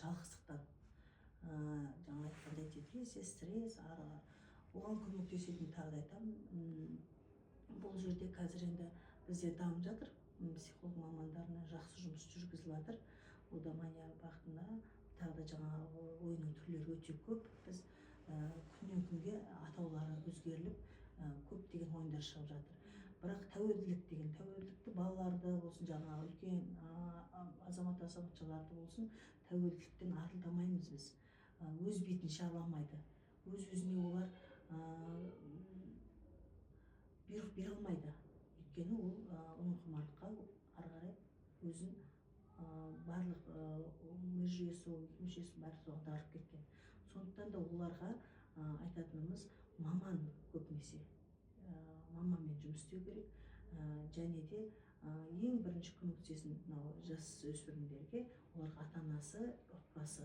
жалғыздықтан, жаңа айтқандай депрессия, стресс, оған көмектесетінін тағы да айтамын. Бұл жерде қазір енді бізде дамып жатыр, психолог мамандарына жақсы жұмыс жүргізіліп жатыр. Лудомания бағытында тағы да жаңағы ойынның түрлері өте көп. Біз күннен күнге атаулары өзгеріліп, көптеген ойындар шығып жатыр. Бірақ тәуелділікті балаларды болсын, жаңағы үлкен азаматшаларды болсын, тәуелділіктен арылтамаймыз біз. Өз бетінше ала алмайды. Өз-өзіне олар бұйрық бере алмайды. Өйткені ол ойынқұмарлыққа ары қарай өзін барлық мүшесі бәрі соған дарып кеткен. Сондықтан да оларға айтатынымыз, маман көбінесе маманмен жұмыс істеу керек. Және де ең бірінші көмектесетін мынау жасөспірімдерге оларға ата-анасы, отбасы